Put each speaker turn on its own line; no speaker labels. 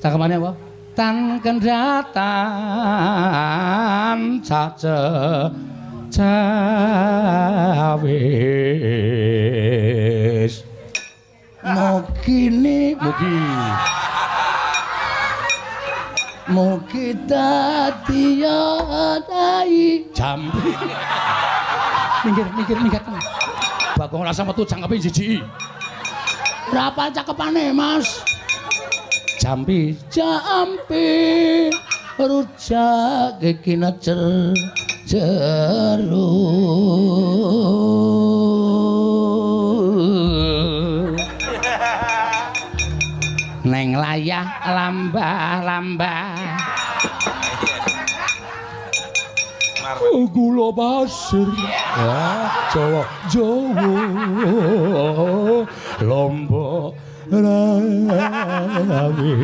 Cakepane apa? Tan kendatan cace cawis mugi dadi dai jambi minggir Bagong rasa metu cangkepe jijiki ora apal cakepane Mas jambi rujak iki necer jero neng layah lambah-lambah gula pasir Jawa Lombok rawi